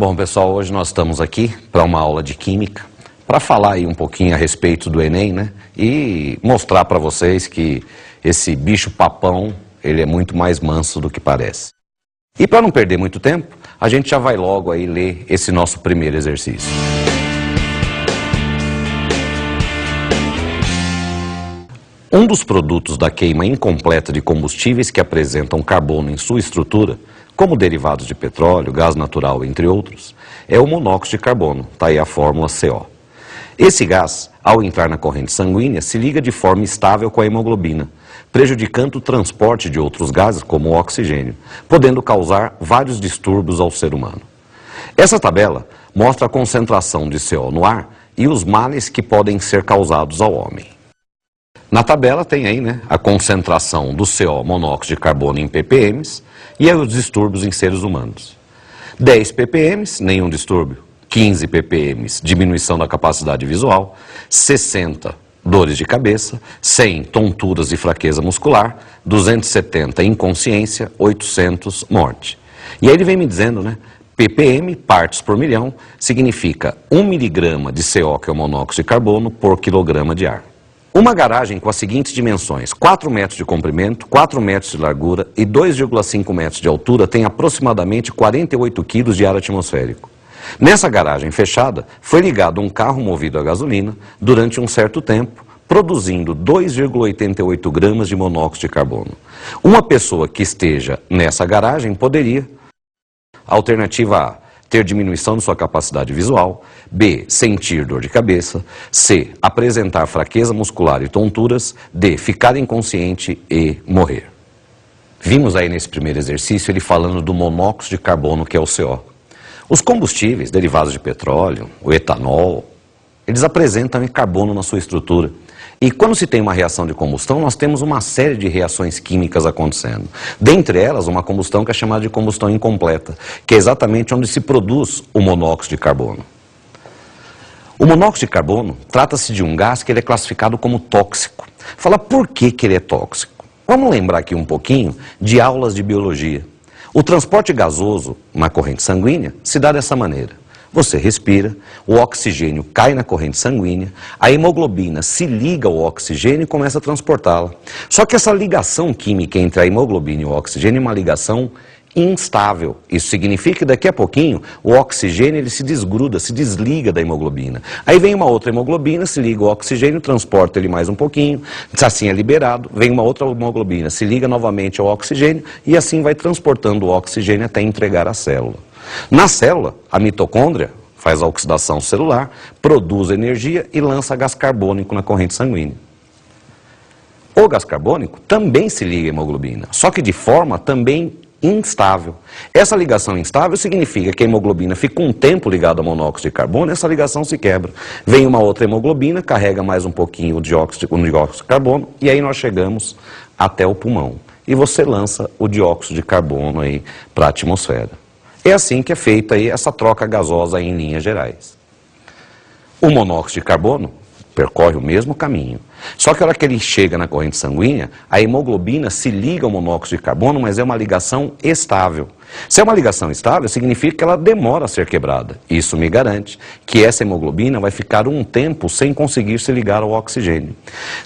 Bom, pessoal, hoje nós estamos aqui para uma aula de Química, para falar aí um pouquinho a respeito do Enem, né? E mostrar para vocês que esse bicho papão, ele é muito mais manso do que parece. E para não perder muito tempo, a gente já vai logo aí ler esse nosso primeiro exercício. Um dos produtos da queima incompleta de combustíveis que apresentam carbono em sua estrutura, como derivados de petróleo, gás natural, entre outros, é o monóxido de carbono, está aí a fórmula CO. Esse gás, ao entrar na corrente sanguínea, se liga de forma estável com a hemoglobina, prejudicando o transporte de outros gases, como o oxigênio, podendo causar vários distúrbios ao ser humano. Essa tabela mostra a concentração de CO no ar e os males que podem ser causados ao homem. Na tabela tem aí, né, a concentração do CO, monóxido de carbono, em ppm, e aí os distúrbios em seres humanos. 10 ppm, nenhum distúrbio. 15 ppm, diminuição da capacidade visual. 60, dores de cabeça. 100, tonturas e fraqueza muscular. 270, inconsciência. 800, morte. E aí ele vem me dizendo, né, ppm, partes por milhão, significa 1 miligrama de CO, que é o monóxido de carbono, por quilograma de ar. Uma garagem com as seguintes dimensões: 4 metros de comprimento, 4 metros de largura e 2,5 metros de altura tem aproximadamente 48 quilos de ar atmosférico. Nessa garagem fechada, foi ligado um carro movido a gasolina durante um certo tempo, produzindo 2,88 gramas de monóxido de carbono. Uma pessoa que esteja nessa garagem poderia: alternativa A, ter diminuição de sua capacidade visual. B, sentir dor de cabeça. C, apresentar fraqueza muscular e tonturas. D, ficar inconsciente e morrer. Vimos aí nesse primeiro exercício ele falando do monóxido de carbono, que é o CO. Os combustíveis derivados de petróleo, o etanol, eles apresentam carbono na sua estrutura. E quando se tem uma reação de combustão, nós temos uma série de reações químicas acontecendo. Dentre elas, uma combustão que é chamada de combustão incompleta, que é exatamente onde se produz o monóxido de carbono. O monóxido de carbono trata-se de um gás que ele é classificado como tóxico. Fala por que ele é tóxico? Vamos lembrar aqui um pouquinho de aulas de biologia. O transporte gasoso na corrente sanguínea se dá dessa maneira. Você respira, o oxigênio cai na corrente sanguínea, a hemoglobina se liga ao oxigênio e começa a transportá-la. Só que essa ligação química entre a hemoglobina e o oxigênio é uma ligação instável. Isso significa que daqui a pouquinho o oxigênio ele se desgruda, se desliga da hemoglobina. Aí vem uma outra hemoglobina, se liga ao oxigênio, transporta ele mais um pouquinho, assim é liberado, vem uma outra hemoglobina, se liga novamente ao oxigênio e assim vai transportando o oxigênio até entregar a célula. Na célula, a mitocôndria faz a oxidação celular, produz energia e lança gás carbônico na corrente sanguínea. O gás carbônico também se liga à hemoglobina, só que de forma também instável. Essa ligação instável significa que a hemoglobina fica um tempo ligada ao monóxido de carbono e essa ligação se quebra. Vem uma outra hemoglobina, carrega mais um pouquinho o dióxido de carbono e aí nós chegamos até o pulmão. E você lança o dióxido de carbono aí para a atmosfera. É assim que é feita aí essa troca gasosa aí em linhas gerais. O monóxido de carbono percorre o mesmo caminho. Só que a hora que ele chega na corrente sanguínea, a hemoglobina se liga ao monóxido de carbono, mas é uma ligação estável. Se é uma ligação estável, significa que ela demora a ser quebrada. Isso me garante que essa hemoglobina vai ficar um tempo sem conseguir se ligar ao oxigênio.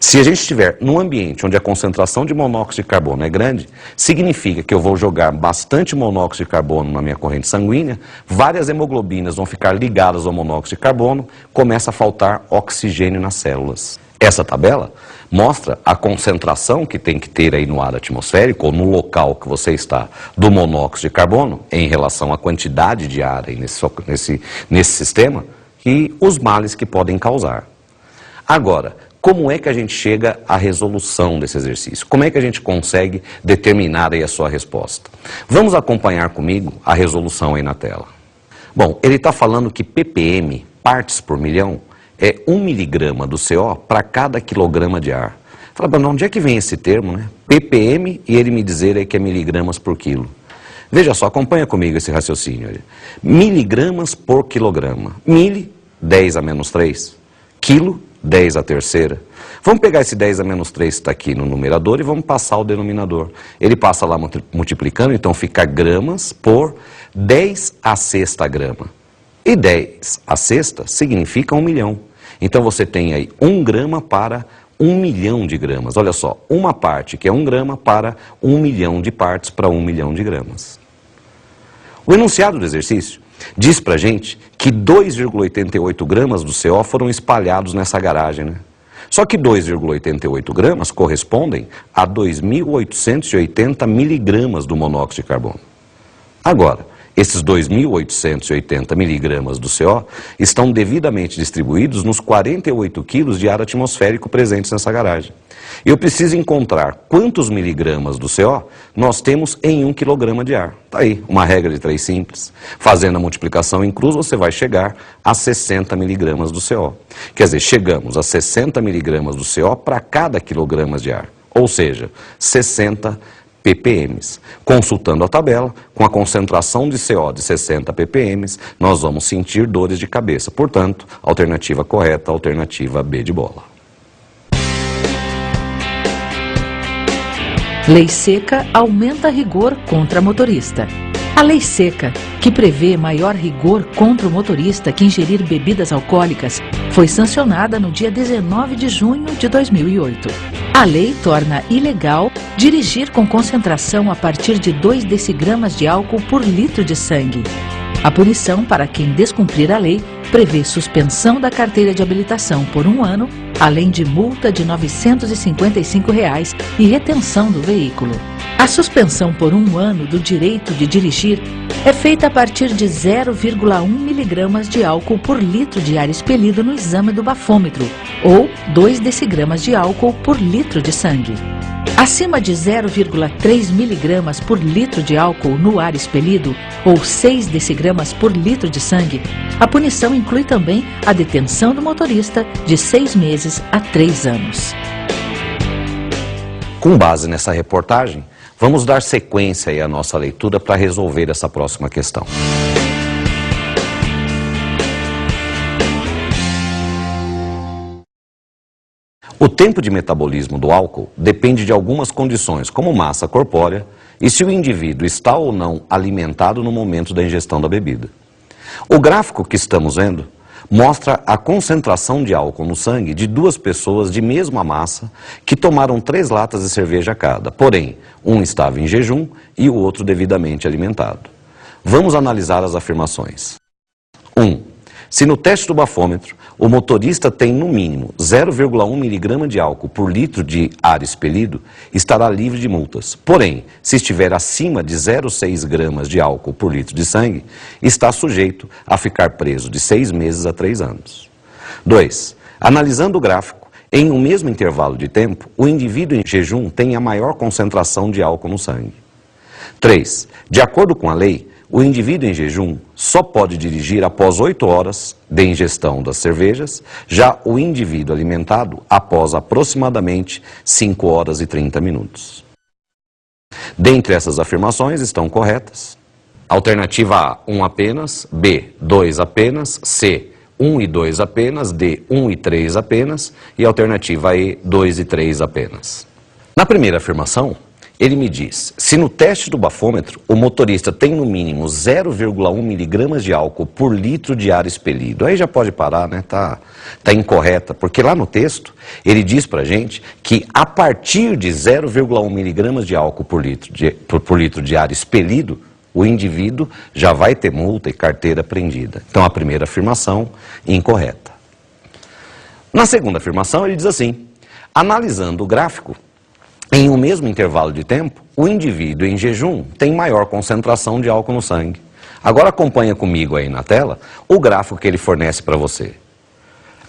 Se a gente estiver num ambiente onde a concentração de monóxido de carbono é grande, significa que eu vou jogar bastante monóxido de carbono na minha corrente sanguínea, várias hemoglobinas vão ficar ligadas ao monóxido de carbono, começa a faltar oxigênio nas células. Essa tabela mostra a concentração que tem que ter aí no ar atmosférico, ou no local que você está, do monóxido de carbono, em relação à quantidade de ar aí nesse sistema, e os males que podem causar. Agora, como é que a gente chega à resolução desse exercício? Como é que a gente consegue determinar aí a sua resposta? Vamos acompanhar comigo a resolução aí na tela. Bom, ele está falando que ppm, partes por milhão, é 1 miligrama do CO para cada quilograma de ar. Fala, mas onde é que vem esse termo, né? ppm e ele me dizer aí que é miligramas por quilo. Veja só, acompanha comigo esse raciocínio. Miligramas por quilograma. Mili, 10 a menos 3. Quilo, 10 a terceira. Vamos pegar esse 10 a menos 3 que está aqui no numerador e vamos passar ao denominador. Ele passa lá multiplicando, então fica gramas por 10 a sexta grama. E 10 a sexta significa 1 milhão. Então você tem aí 1 grama para 1 milhão de gramas. Olha só, uma parte que é 1 grama para 1 milhão de partes para 1 milhão de gramas. O enunciado do exercício diz pra gente que 2,88 gramas do CO foram espalhados nessa garagem, né? Só que 2,88 gramas correspondem a 2.880 miligramas do monóxido de carbono. Agora, esses 2.880 miligramas do CO estão devidamente distribuídos nos 48 quilos de ar atmosférico presentes nessa garagem. Eu preciso encontrar quantos miligramas do CO nós temos em 1 quilograma de ar. Tá aí, uma regra de 3 simples. Fazendo a multiplicação em cruz, você vai chegar a 60 miligramas do CO. Quer dizer, chegamos a 60 miligramas do CO para cada quilograma de ar. Ou seja, 60 ppm. Consultando a tabela, com a concentração de CO de 60 ppm, nós vamos sentir dores de cabeça. Portanto, alternativa correta, alternativa B de bola. Lei seca aumenta rigor contra motorista. A lei seca, que prevê maior rigor contra o motorista que ingerir bebidas alcoólicas, foi sancionada no dia 19 de junho de 2008. A lei torna ilegal dirigir com concentração a partir de 2 decigramas de álcool por litro de sangue. A punição para quem descumprir a lei prevê suspensão da carteira de habilitação por 1 ano, além de multa de R$ 955 e retenção do veículo. A suspensão por 1 ano do direito de dirigir é feita a partir de 0,1 miligramas de álcool por litro de ar expelido no exame do bafômetro, ou 2 decigramas de álcool por litro de sangue. Acima de 0,3 miligramas por litro de álcool no ar expelido, ou 6 decigramas por litro de sangue, a punição inclui também a detenção do motorista de 6 meses a 3 anos. Com base nessa reportagem, vamos dar sequência aí à nossa leitura para resolver essa próxima questão. O tempo de metabolismo do álcool depende de algumas condições, como massa corpórea e se o indivíduo está ou não alimentado no momento da ingestão da bebida. O gráfico que estamos vendo mostra a concentração de álcool no sangue de 2 pessoas de mesma massa que tomaram 3 latas de cerveja cada. Porém, um estava em jejum e o outro devidamente alimentado. Vamos analisar as afirmações. 1. Se no teste do bafômetro o motorista tem no mínimo 0,1 miligrama de álcool por litro de ar expelido, estará livre de multas. Porém, se estiver acima de 0,6 gramas de álcool por litro de sangue, está sujeito a ficar preso de 6 meses a 3 anos. 2. Analisando o gráfico, em um mesmo intervalo de tempo, o indivíduo em jejum tem a maior concentração de álcool no sangue. 3. De acordo com a lei, o indivíduo em jejum só pode dirigir após 8 horas de ingestão das cervejas, já o indivíduo alimentado após aproximadamente 5 horas e 30 minutos. Dentre essas afirmações estão corretas. Alternativa A, 1 apenas, B, 2 apenas, C, 1 e 2 apenas, D, 1 e 3 apenas e alternativa E, 2 e 3 apenas. Na primeira afirmação, ele me diz, se no teste do bafômetro o motorista tem no mínimo 0,1 miligramas de álcool por litro de ar expelido, aí já pode parar, né? Tá incorreta, porque lá no texto ele diz pra gente que a partir de 0,1 miligramas de álcool por litro de ar expelido, o indivíduo já vai ter multa e carteira apreendida. Então a primeira afirmação, incorreta. Na segunda afirmação ele diz assim, analisando o gráfico, em um mesmo intervalo de tempo, o indivíduo em jejum tem maior concentração de álcool no sangue. Agora acompanha comigo aí na tela o gráfico que ele fornece para você.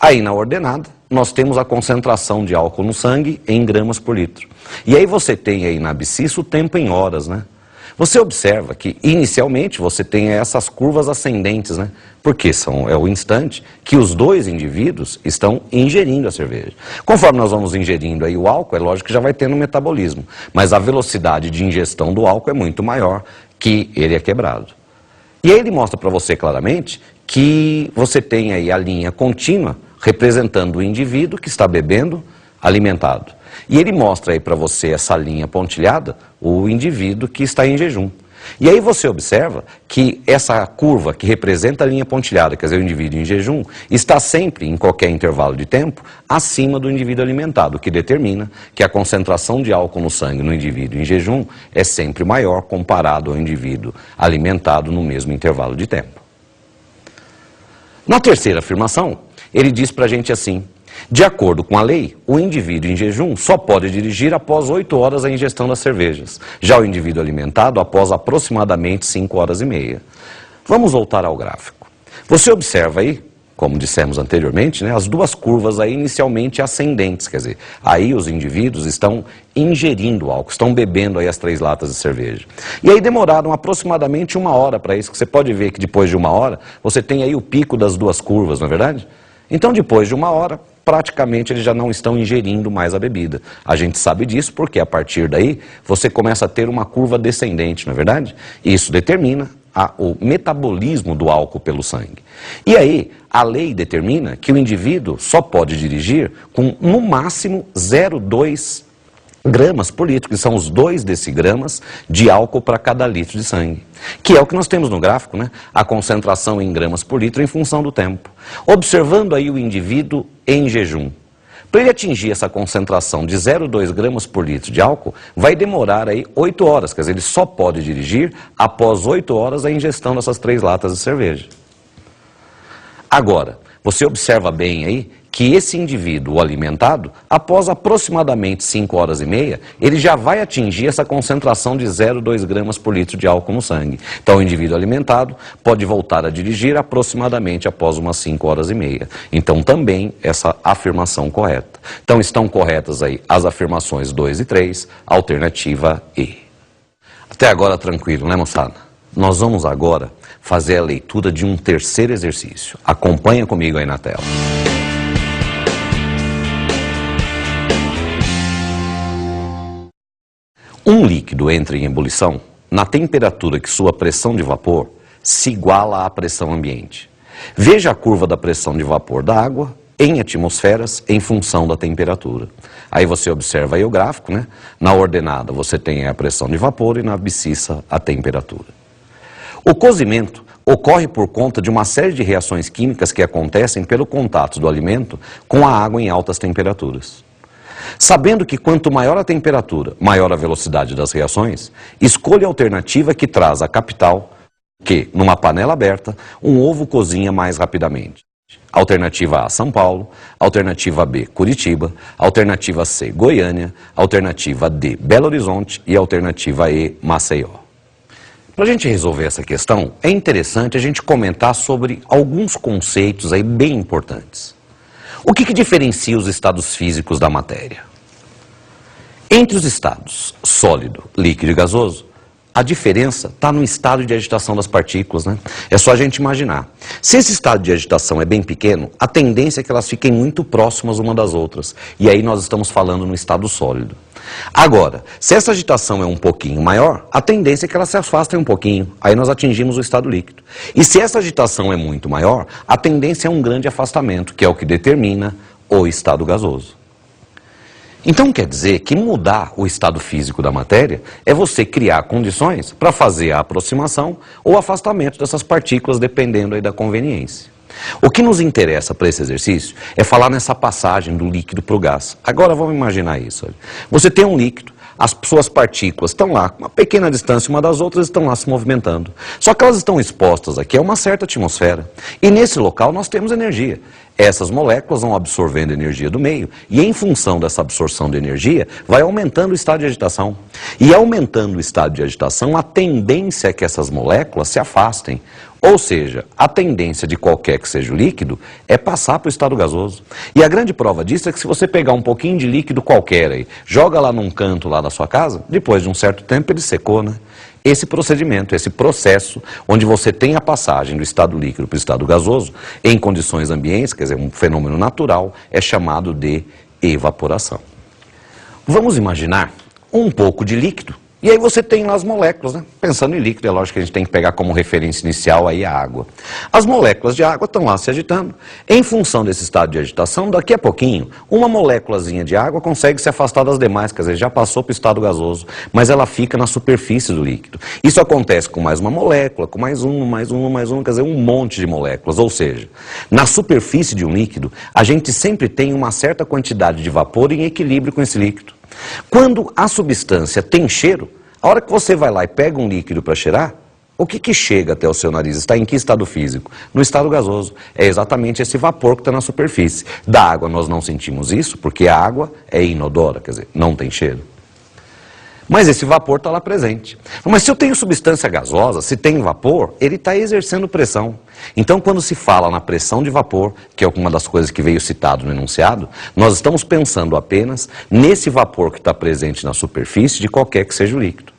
Aí na ordenada, nós temos a concentração de álcool no sangue em gramas por litro. E aí você tem aí na abscissa o tempo em horas, né? Você observa que, inicialmente, você tem essas curvas ascendentes, né? Porque é o instante que os 2 indivíduos estão ingerindo a cerveja. Conforme nós vamos ingerindo aí o álcool, é lógico que já vai tendo metabolismo. Mas a velocidade de ingestão do álcool é muito maior que ele é quebrado. E aí ele mostra para você claramente que você tem aí a linha contínua representando o indivíduo que está bebendo alimentado. E ele mostra aí para você essa linha pontilhada, o indivíduo que está em jejum. E aí você observa que essa curva que representa a linha pontilhada, quer dizer, o indivíduo em jejum, está sempre, em qualquer intervalo de tempo, acima do indivíduo alimentado, o que determina que a concentração de álcool no sangue no indivíduo em jejum é sempre maior comparado ao indivíduo alimentado no mesmo intervalo de tempo. Na terceira afirmação, ele diz pra gente assim: de acordo com a lei, o indivíduo em jejum só pode dirigir após 8 horas a ingestão das cervejas. Já o indivíduo alimentado após aproximadamente 5 horas e meia. Vamos voltar ao gráfico. Você observa aí, como dissemos anteriormente, né, as duas curvas aí inicialmente ascendentes, quer dizer, aí os indivíduos estão ingerindo álcool, estão bebendo aí as 3 latas de cerveja. E aí demoraram aproximadamente 1 hora para isso, que você pode ver que depois de 1 hora, você tem aí o pico das duas curvas, não é verdade? Então depois de 1 hora, praticamente eles já não estão ingerindo mais a bebida. A gente sabe disso porque a partir daí você começa a ter uma curva descendente, não é verdade? E isso determina o metabolismo do álcool pelo sangue. E aí, a lei determina que o indivíduo só pode dirigir com, no máximo, 0,2 gramas por litro, que são os 2 decigramas de álcool para cada litro de sangue. Que é o que nós temos no gráfico, né? A concentração em gramas por litro em função do tempo. Observando aí o indivíduo em jejum. Para ele atingir essa concentração de 0,2 gramas por litro de álcool, vai demorar aí 8 horas, quer dizer, ele só pode dirigir após 8 horas a ingestão dessas 3 latas de cerveja. Agora, você observa bem aí que esse indivíduo alimentado, após aproximadamente 5 horas e meia, ele já vai atingir essa concentração de 0,2 gramas por litro de álcool no sangue. Então o indivíduo alimentado pode voltar a dirigir aproximadamente após umas 5 horas e meia. Então também essa afirmação correta. Então estão corretas aí as afirmações 2 e 3, alternativa E. Até agora tranquilo, né, moçada? Nós vamos agora fazer a leitura de um terceiro exercício. Acompanha comigo aí na tela. Um líquido entra em ebulição na temperatura que sua pressão de vapor se iguala à pressão ambiente. Veja a curva da pressão de vapor da água em atmosferas em função da temperatura. Aí você observa aí o gráfico, né? Na ordenada você tem a pressão de vapor e na abscissa a temperatura. O cozimento ocorre por conta de uma série de reações químicas que acontecem pelo contato do alimento com a água em altas temperaturas. Sabendo que quanto maior a temperatura, maior a velocidade das reações, escolha a alternativa que traz a capital que, numa panela aberta, um ovo cozinha mais rapidamente. Alternativa A, São Paulo. Alternativa B, Curitiba. Alternativa C, Goiânia. Alternativa D, Belo Horizonte. E alternativa E, Maceió. Para a gente resolver essa questão, é interessante a gente comentar sobre alguns conceitos aí bem importantes. O que diferencia os estados físicos da matéria? Entre os estados sólido, líquido e gasoso, a diferença está no estado de agitação das partículas, né? É só a gente imaginar. Se esse estado de agitação é bem pequeno, a tendência é que elas fiquem muito próximas uma das outras. E aí nós estamos falando no estado sólido. Agora, se essa agitação é um pouquinho maior, a tendência é que elas se afastem um pouquinho. Aí nós atingimos o estado líquido. E se essa agitação é muito maior, a tendência é um grande afastamento, que é o que determina o estado gasoso. Então quer dizer que mudar o estado físico da matéria é você criar condições para fazer a aproximação ou afastamento dessas partículas, dependendo aí da conveniência. O que nos interessa para esse exercício é falar nessa passagem do líquido para o gás. Agora vamos imaginar isso. Olha. Você tem um líquido, as suas partículas estão lá, uma pequena distância uma das outras, estão lá se movimentando. Só que elas estão expostas aqui a uma certa atmosfera. E nesse local nós temos energia. Essas moléculas vão absorvendo energia do meio e em função dessa absorção de energia vai aumentando o estado de agitação. E aumentando o estado de agitação, a tendência é que essas moléculas se afastem. Ou seja, a tendência de qualquer que seja o líquido é passar para o estado gasoso. E a grande prova disso é que se você pegar um pouquinho de líquido qualquer aí, joga lá num canto lá da sua casa, depois de um certo tempo ele secou, né? Esse procedimento, esse processo, onde você tem a passagem do estado líquido para o estado gasoso, em condições ambientes, quer dizer, um fenômeno natural, é chamado de evaporação. Vamos imaginar um pouco de líquido E aí você tem lá as moléculas, né? Pensando em líquido, é lógico que a gente tem que pegar como referência inicial aí a água. As moléculas de água estão lá se agitando. Em função desse estado de agitação, daqui a pouquinho, uma moléculazinha de água consegue se afastar das demais, quer dizer, já passou para o estado gasoso, mas ela fica na superfície do líquido. Isso acontece com mais uma molécula, com mais uma, quer dizer, um monte de moléculas. Ou seja, na superfície de um líquido, a gente sempre tem uma certa quantidade de vapor em equilíbrio com esse líquido. Quando a substância tem cheiro, a hora que você vai lá e pega um líquido para cheirar, o que chega até o seu nariz? Está em que estado físico? No estado gasoso. É exatamente esse vapor que está na superfície. Da água nós não sentimos isso, porque a água é inodora, quer dizer, não tem cheiro. Mas esse vapor está lá presente. Mas se eu tenho substância gasosa, se tem vapor, ele está exercendo pressão. Então, quando se fala na pressão de vapor, que é uma das coisas que veio citado no enunciado, nós estamos pensando apenas nesse vapor que está presente na superfície de qualquer que seja o líquido.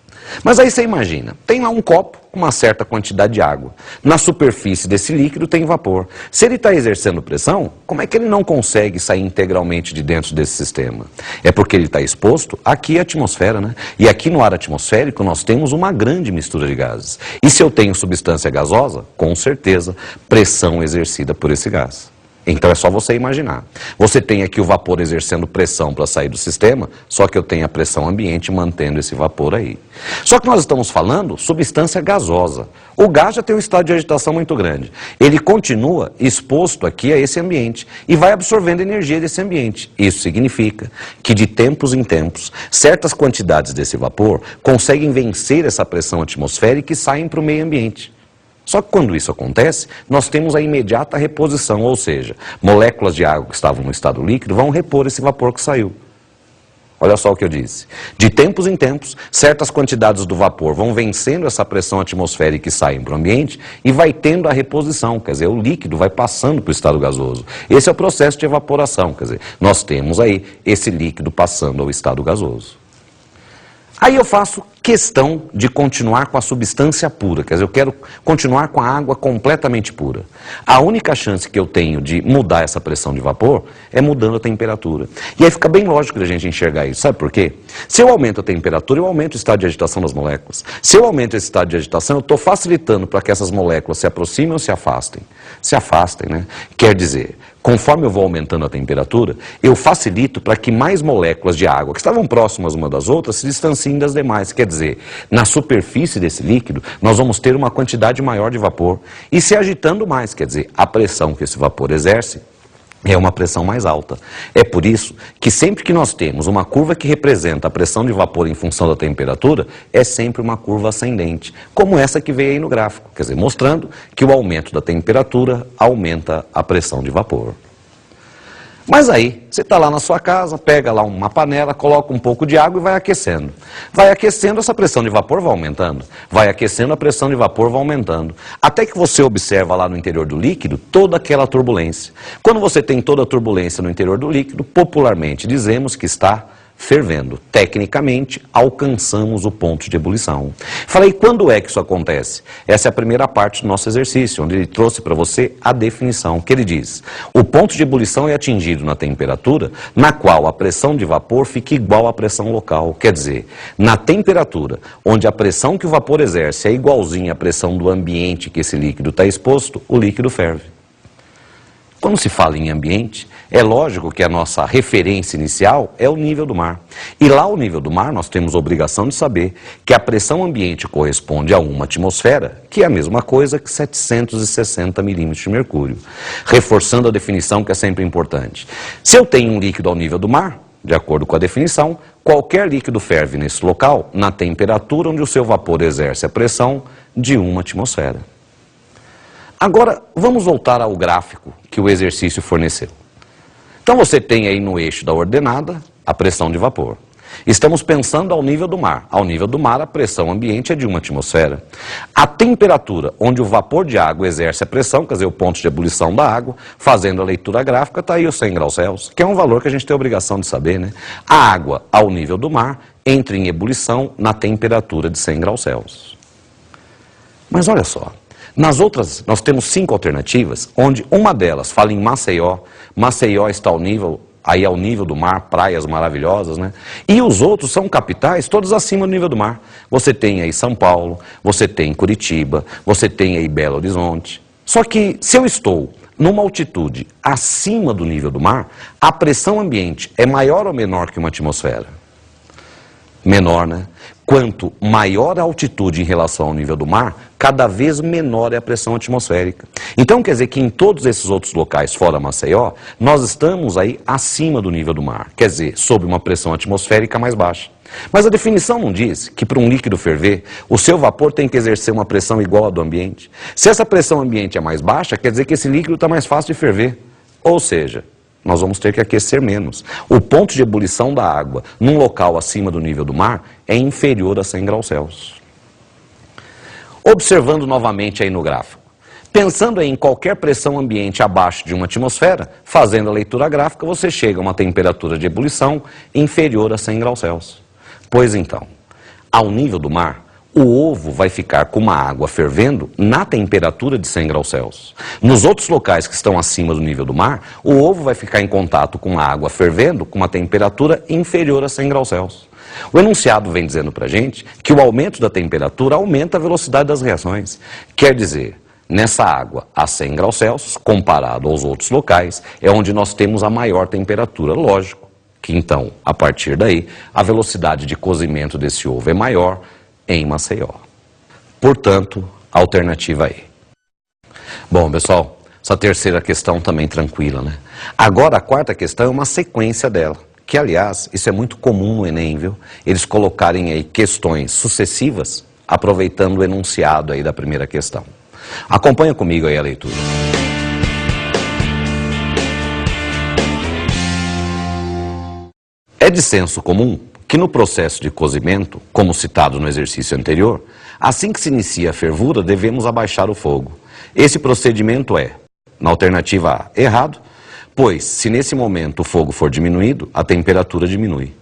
Mas aí você imagina, tem lá um copo com uma certa quantidade de água. Na superfície desse líquido tem vapor. Se ele está exercendo pressão, como é que ele não consegue sair integralmente de dentro desse sistema? É porque ele está exposto aqui à atmosfera, né? E aqui no ar atmosférico nós temos uma grande mistura de gases. E se eu tenho substância gasosa, com certeza, pressão exercida por esse gás. Então é só você imaginar. Você tem aqui o vapor exercendo pressão para sair do sistema, só que eu tenho a pressão ambiente mantendo esse vapor aí. Só que nós estamos falando substância gasosa. O gás já tem um estado de agitação muito grande. Ele continua exposto aqui a esse ambiente e vai absorvendo energia desse ambiente. Isso significa que de tempos em tempos, certas quantidades desse vapor conseguem vencer essa pressão atmosférica e saem para o meio ambiente. Só que quando isso acontece, nós temos a imediata reposição, ou seja, moléculas de água que estavam no estado líquido vão repor esse vapor que saiu. Olha só o que eu disse. De tempos em tempos, certas quantidades do vapor vão vencendo essa pressão atmosférica e saem para o ambiente e vai tendo a reposição, quer dizer, o líquido vai passando para o estado gasoso. Esse é o processo de evaporação, quer dizer, nós temos aí esse líquido passando ao estado gasoso. Aí eu faço questão de continuar com a substância pura, quer dizer, eu quero continuar com a água completamente pura. A única chance que eu tenho de mudar essa pressão de vapor é mudando a temperatura. E aí fica bem lógico da gente enxergar isso, sabe por quê? Se eu aumento a temperatura, eu aumento o estado de agitação das moléculas. Se eu aumento esse estado de agitação, eu estou facilitando para que essas moléculas se aproximem ou se afastem. Se afastem, né? Quer dizer, conforme eu vou aumentando a temperatura, eu facilito para que mais moléculas de água que estavam próximas uma das outras se distanciem das demais. Quer dizer, na superfície desse líquido, nós vamos ter uma quantidade maior de vapor e se agitando mais, quer dizer, a pressão que esse vapor exerce é uma pressão mais alta. É por isso que sempre que nós temos uma curva que representa a pressão de vapor em função da temperatura, é sempre uma curva ascendente, como essa que veio aí no gráfico, quer dizer, mostrando que o aumento da temperatura aumenta a pressão de vapor. Mas aí, você está lá na sua casa, pega lá uma panela, coloca um pouco de água e vai aquecendo. Vai aquecendo, essa pressão de vapor vai aumentando. Vai aquecendo, a pressão de vapor vai aumentando. Até que você observa lá no interior do líquido toda aquela turbulência. Quando você tem toda a turbulência no interior do líquido, popularmente dizemos que está fervendo. Tecnicamente, alcançamos o ponto de ebulição. Falei, quando é que isso acontece? Essa é a primeira parte do nosso exercício, onde ele trouxe para você a definição, que ele diz: o ponto de ebulição é atingido na temperatura na qual a pressão de vapor fica igual à pressão local. Quer dizer, na temperatura onde a pressão que o vapor exerce é igualzinha à pressão do ambiente que esse líquido está exposto, o líquido ferve. Quando se fala em ambiente, é lógico que a nossa referência inicial é o nível do mar. E lá, o nível do mar, nós temos a obrigação de saber que a pressão ambiente corresponde a uma atmosfera, que é a mesma coisa que 760 milímetros de mercúrio. Reforçando a definição, que é sempre importante. Se eu tenho um líquido ao nível do mar, de acordo com a definição, qualquer líquido ferve nesse local, na temperatura onde o seu vapor exerce a pressão de uma atmosfera. Agora, vamos voltar ao gráfico que o exercício forneceu. Então você tem aí no eixo da ordenada a pressão de vapor. Estamos pensando ao nível do mar. Ao nível do mar, a pressão ambiente é de uma atmosfera. A temperatura onde o vapor de água exerce a pressão, quer dizer, o ponto de ebulição da água, fazendo a leitura gráfica, está aí os 100 graus Celsius, que é um valor que a gente tem a obrigação de saber, né? A água, ao nível do mar, entra em ebulição na temperatura de 100 graus Celsius. Mas olha só. Nas outras, nós temos 5 alternativas, onde uma delas fala em Maceió. Maceió está ao nível aí ao nível do mar, praias maravilhosas, né? E os outros são capitais, todos acima do nível do mar. Você tem aí São Paulo, você tem Curitiba, você tem aí Belo Horizonte. Só que se eu estou numa altitude acima do nível do mar, a pressão ambiente é maior ou menor que uma atmosfera? Menor, né? Quanto maior a altitude em relação ao nível do mar, cada vez menor é a pressão atmosférica. Então quer dizer que em todos esses outros locais fora Maceió, nós estamos aí acima do nível do mar. Quer dizer, sob uma pressão atmosférica mais baixa. Mas a definição não diz que para um líquido ferver, o seu vapor tem que exercer uma pressão igual à do ambiente. Se essa pressão ambiente é mais baixa, quer dizer que esse líquido está mais fácil de ferver. Ou seja, nós vamos ter que aquecer menos. O ponto de ebulição da água num local acima do nível do mar é inferior a 100 graus Celsius. Observando novamente aí no gráfico. Pensando em qualquer pressão ambiente abaixo de uma atmosfera, fazendo a leitura gráfica, você chega a uma temperatura de ebulição inferior a 100 graus Celsius. Pois então, ao nível do mar, o ovo vai ficar com uma água fervendo na temperatura de 100 graus Celsius. Nos outros locais que estão acima do nível do mar, o ovo vai ficar em contato com a água fervendo com uma temperatura inferior a 100 graus Celsius. O enunciado vem dizendo para a gente que o aumento da temperatura aumenta a velocidade das reações. Quer dizer, nessa água a 100 graus Celsius, comparado aos outros locais, é onde nós temos a maior temperatura, lógico. Que então, a partir daí, a velocidade de cozimento desse ovo é maior em Maceió. Portanto, alternativa E. Bom, pessoal, essa terceira questão também tranquila, né? Agora, a quarta questão é uma sequência dela, que, aliás, isso é muito comum no Enem, viu? Eles colocarem aí questões sucessivas, aproveitando o enunciado aí da primeira questão. Acompanha comigo aí a leitura. É de senso comum que no processo de cozimento, como citado no exercício anterior, assim que se inicia a fervura, devemos abaixar o fogo. Esse procedimento é, na alternativa A, errado, pois se nesse momento o fogo for diminuído, a temperatura diminui.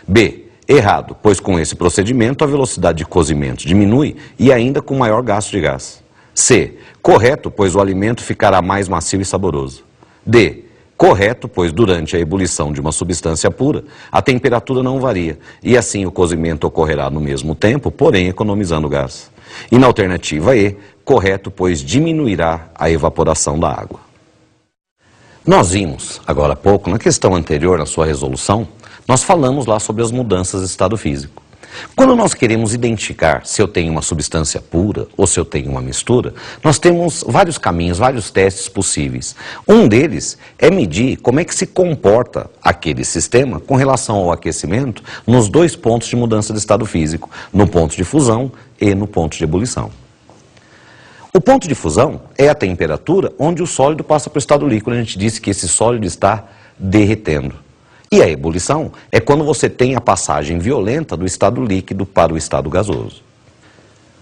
B, errado, pois com esse procedimento a velocidade de cozimento diminui e ainda com maior gasto de gás. C, correto, pois o alimento ficará mais macio e saboroso. D, correto, pois durante a ebulição de uma substância pura, a temperatura não varia, e assim o cozimento ocorrerá no mesmo tempo, porém economizando gás. E na alternativa E, correto, pois diminuirá a evaporação da água. Nós vimos, agora há pouco, na questão anterior, na sua resolução, nós falamos lá sobre as mudanças de estado físico. Quando nós queremos identificar se eu tenho uma substância pura ou se eu tenho uma mistura, nós temos vários caminhos, vários testes possíveis. Um deles é medir como é que se comporta aquele sistema com relação ao aquecimento nos dois pontos de mudança de estado físico, no ponto de fusão e no ponto de ebulição. O ponto de fusão é a temperatura onde o sólido passa para o estado líquido. A gente disse que esse sólido está derretendo. E a ebulição é quando você tem a passagem violenta do estado líquido para o estado gasoso.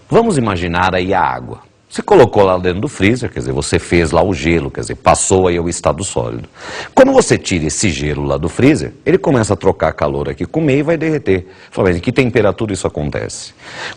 Vamos imaginar aí a água. Você colocou lá dentro do freezer, quer dizer, você fez lá o gelo, quer dizer, passou aí ao estado sólido. Quando você tira esse gelo lá do freezer, ele começa a trocar calor aqui com o meio e vai derreter. Fala, mas em que temperatura isso acontece?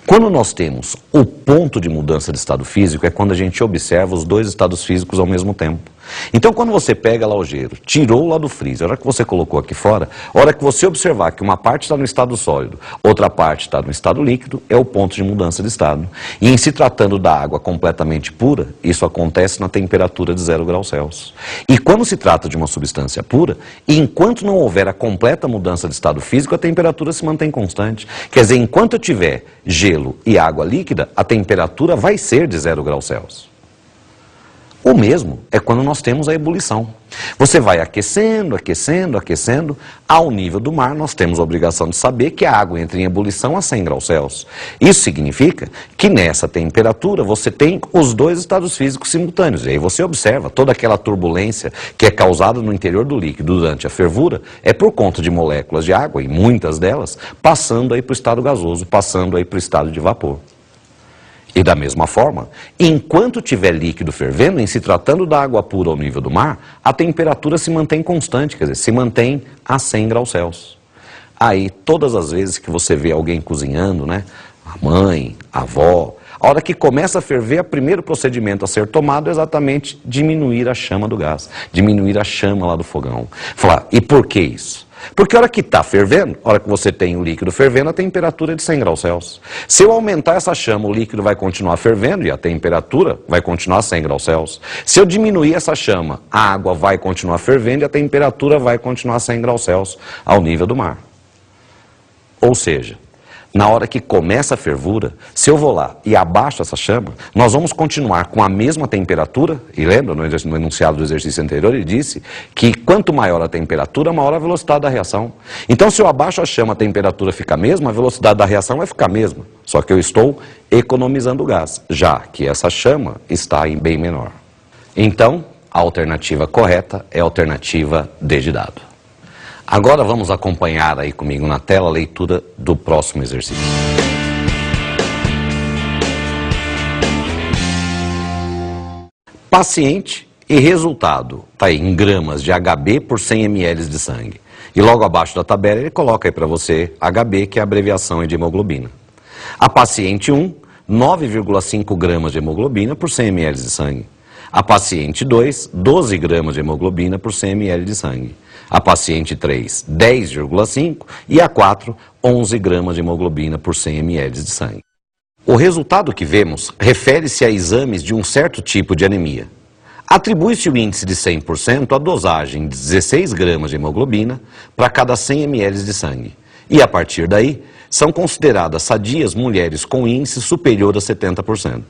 Quando nós temos o ponto de mudança de estado físico, é quando a gente observa os dois estados físicos ao mesmo tempo. Então, quando você pega lá o gelo, tirou lá do freezer, a hora que você colocou aqui fora, a hora que você observar que uma parte está no estado sólido, outra parte está no estado líquido, é o ponto de mudança de estado. E em se tratando da água completamente pura, isso acontece na temperatura de 0 graus Celsius. E quando se trata de uma substância pura, enquanto não houver a completa mudança de estado físico, a temperatura se mantém constante. Quer dizer, enquanto eu tiver gelo e água líquida, a temperatura vai ser de 0 graus Celsius. O mesmo é quando nós temos a ebulição. Você vai aquecendo, aquecendo, aquecendo. Ao nível do mar, nós temos a obrigação de saber que a água entra em ebulição a 100 graus Celsius. Isso significa que nessa temperatura você tem os dois estados físicos simultâneos. E aí você observa toda aquela turbulência que é causada no interior do líquido durante a fervura, é por conta de moléculas de água, e muitas delas, passando aí para o estado gasoso, passando aí para o estado de vapor. E da mesma forma, enquanto tiver líquido fervendo, em se tratando da água pura ao nível do mar, a temperatura se mantém constante, quer dizer, se mantém a 100 graus Celsius. Aí, todas as vezes que você vê alguém cozinhando, né, a mãe, a avó, A hora que começa a ferver, o primeiro procedimento a ser tomado é exatamente diminuir a chama do gás, diminuir a chama lá do fogão. Falar, e por que isso? Porque a hora que está fervendo, a hora que você tem o líquido fervendo, a temperatura é de 100 graus Celsius. Se eu aumentar essa chama, o líquido vai continuar fervendo e a temperatura vai continuar a 100 graus Celsius. Se eu diminuir essa chama, a água vai continuar fervendo e a temperatura vai continuar a 100 graus Celsius, ao nível do mar. Ou seja, na hora que começa a fervura, se eu vou lá e abaixo essa chama, nós vamos continuar com a mesma temperatura, e lembra, no enunciado do exercício anterior, ele disse que quanto maior a temperatura, maior a velocidade da reação. Então, se eu abaixo a chama, a temperatura fica a mesma, a velocidade da reação vai ficar a mesma, só que eu estou economizando o gás, já que essa chama está em bem menor. Então, a alternativa correta é a alternativa D de dado. Agora vamos acompanhar aí comigo na tela a leitura do próximo exercício. Paciente e resultado, está aí em gramas de HB por 100 ml de sangue. E logo abaixo da tabela ele coloca aí para você HB, que é a abreviação de hemoglobina. A paciente 1, 9,5 gramas de hemoglobina por 100 ml de sangue. A paciente 2, 12 gramas de hemoglobina por 100 ml de sangue. A paciente 3, 10,5 e a 4, 11 gramas de hemoglobina por 100 ml de sangue. O resultado que vemos refere-se a exames de um certo tipo de anemia. Atribui-se o índice de 100% à dosagem de 16 gramas de hemoglobina para cada 100 ml de sangue. E a partir daí, são consideradas sadias mulheres com índice superior a 70%.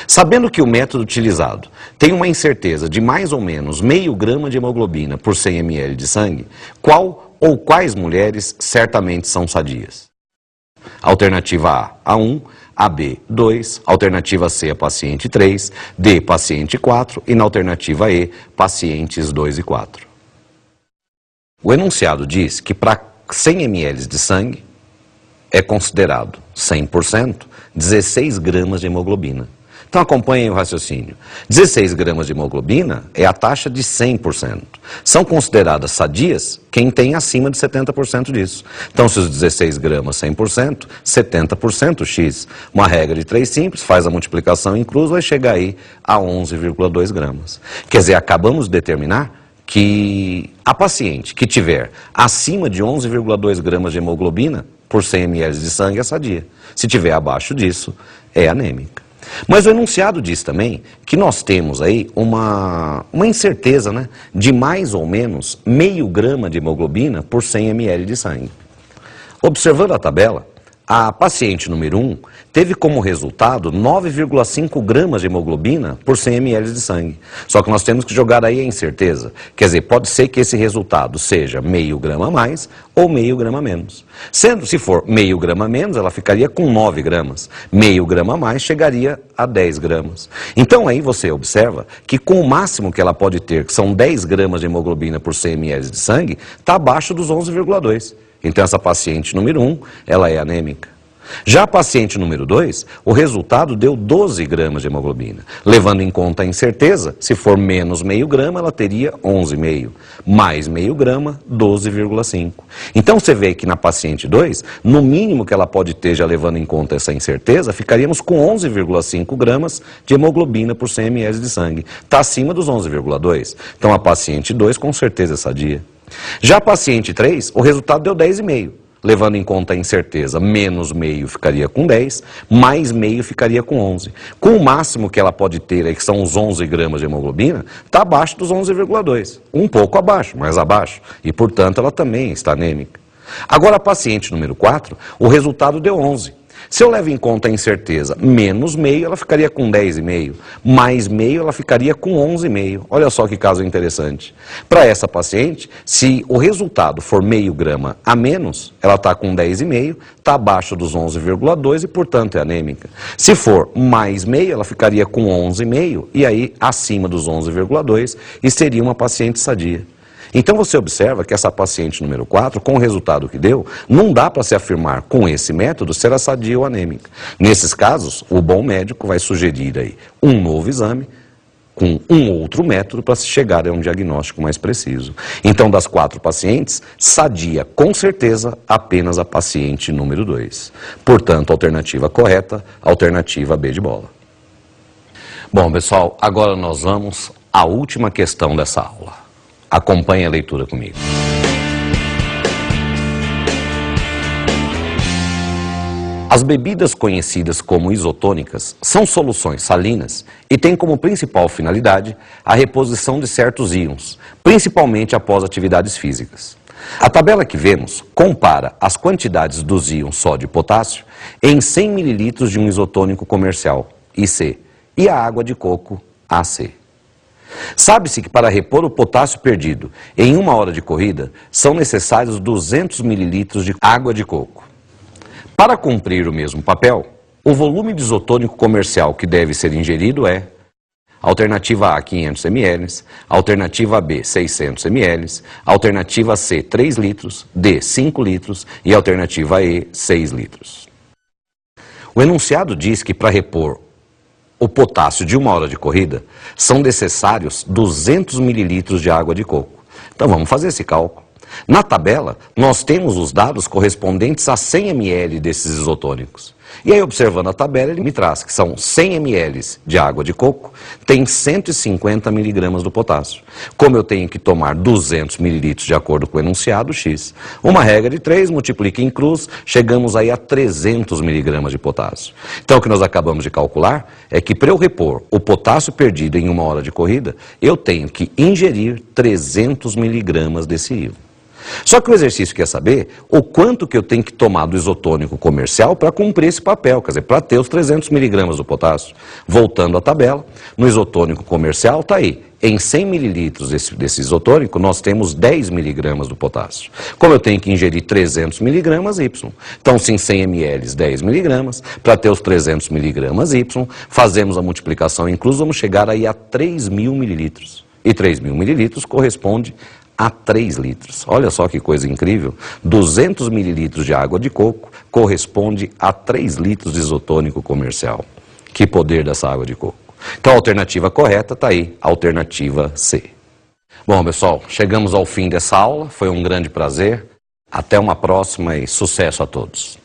Sabendo que o método utilizado tem uma incerteza de mais ou menos meio grama de hemoglobina por 100 ml de sangue, qual ou quais mulheres certamente são sadias? Alternativa A, A1, AB, 2, alternativa C, a paciente 3, D, paciente 4 e na alternativa E, pacientes 2 e 4. O enunciado diz que para 100 ml de sangue é considerado 100% 16 gramas de hemoglobina. Então acompanhem o raciocínio. 16 gramas de hemoglobina é a taxa de 100%. São consideradas sadias quem tem acima de 70% disso. Então se os 16 gramas 100%, 70% X. Uma regra de 3 simples, faz a multiplicação em cruz, vai chegar aí a 11,2 gramas. Quer dizer, acabamos de determinar que a paciente que tiver acima de 11,2 gramas de hemoglobina por 100 ml de sangue é sadia. Se tiver abaixo disso, é anêmica. Mas o enunciado diz também que nós temos aí uma incerteza, né, de mais ou menos meio grama de hemoglobina por 100 ml de sangue. Observando a tabela, a paciente número 1 teve como resultado 9,5 gramas de hemoglobina por 100 ml de sangue. Só que nós temos que jogar aí a incerteza. Quer dizer, pode ser que esse resultado seja meio grama a mais ou meio grama a menos. Sendo, se for meio grama a menos, ela ficaria com 9 gramas. Meio grama a mais chegaria a 10 gramas. Então aí você observa que com o máximo que ela pode ter, que são 10 gramas de hemoglobina por 100 ml de sangue, está abaixo dos 11,2. Então essa paciente número 1, ela é anêmica. Já a paciente número 2, o resultado deu 12 gramas de hemoglobina. Levando em conta a incerteza, se for menos meio grama, ela teria 11,5. Mais meio grama, 12,5. Então você vê que na paciente 2, no mínimo que ela pode ter, já levando em conta essa incerteza, ficaríamos com 11,5 gramas de hemoglobina por 100 ml de sangue. Está acima dos 11,2. Então a paciente 2 com certeza é sadia. Já a paciente 3, o resultado deu 10,5. Levando em conta a incerteza, menos meio ficaria com 10, mais meio ficaria com 11. Com o máximo que ela pode ter, aí, que são os 11 gramas de hemoglobina, está abaixo dos 11,2. Um pouco abaixo, mas abaixo. E, portanto, ela também está anêmica. Agora, a paciente número 4, o resultado deu 11. Se eu levo em conta a incerteza, menos meio, ela ficaria com 10,5. Mais meio, ela ficaria com 11,5. Olha só que caso interessante. Para essa paciente, se o resultado for meio grama a menos, ela está com 10,5, está abaixo dos 11,2 e, portanto, é anêmica. Se for mais meio, ela ficaria com 11,5 e aí acima dos 11,2 e seria uma paciente sadia. Então você observa que essa paciente número 4, com o resultado que deu, não dá para se afirmar com esse método se ela é sadia ou anêmica. Nesses casos, o bom médico vai sugerir aí um novo exame, com um outro método para se chegar a um diagnóstico mais preciso. Então, das 4 pacientes, sadia com certeza apenas a paciente número 2. Portanto, alternativa correta, alternativa B de bola. Bom, pessoal, agora nós vamos à última questão dessa aula. Acompanhe a leitura comigo. As bebidas conhecidas como isotônicas são soluções salinas e têm como principal finalidade a reposição de certos íons, principalmente após atividades físicas. A tabela que vemos compara as quantidades dos íons sódio e potássio em 100 ml de um isotônico comercial, IC, e a água de coco, AC. Sabe-se que para repor o potássio perdido em 1 hora de corrida, são necessários 200 ml de água de coco. Para cumprir o mesmo papel, o volume de isotônico comercial que deve ser ingerido é: alternativa A, 500 ml, alternativa B, 600 ml, alternativa C, 3 litros, D, 5 litros e alternativa E, 6 litros. O enunciado diz que para repor o potássio de 1 hora de corrida, são necessários 200 ml de água de coco. Então vamos fazer esse cálculo. Na tabela, nós temos os dados correspondentes a 100 ml desses isotônicos. E aí, observando a tabela, ele me traz que são 100 ml de água de coco, tem 150 mg do potássio. Como eu tenho que tomar 200 ml de acordo com o enunciado X, uma regra de 3, multiplica em cruz, chegamos aí a 300 mg de potássio. Então, o que nós acabamos de calcular é que para eu repor o potássio perdido em 1 hora de corrida, eu tenho que ingerir 300 mg desse íon. Só que o exercício quer saber o quanto que eu tenho que tomar do isotônico comercial para cumprir esse papel, quer dizer, para ter os 300 mg do potássio. Voltando à tabela, no isotônico comercial está aí, em 100 ml desse isotônico, nós temos 10 mg do potássio. Como eu tenho que ingerir 300 mg, Y. Então, se em 100 ml, 10 mg, para ter os 300 mg, Y, fazemos a multiplicação incluso, vamos chegar aí a 3.000 ml. E 3.000 ml corresponde a 3 litros. Olha só que coisa incrível. 200 ml de água de coco corresponde a 3 litros de isotônico comercial. Que poder dessa água de coco. Então a alternativa correta está aí, alternativa C. Bom, pessoal, chegamos ao fim dessa aula. Foi um grande prazer. Até uma próxima e sucesso a todos.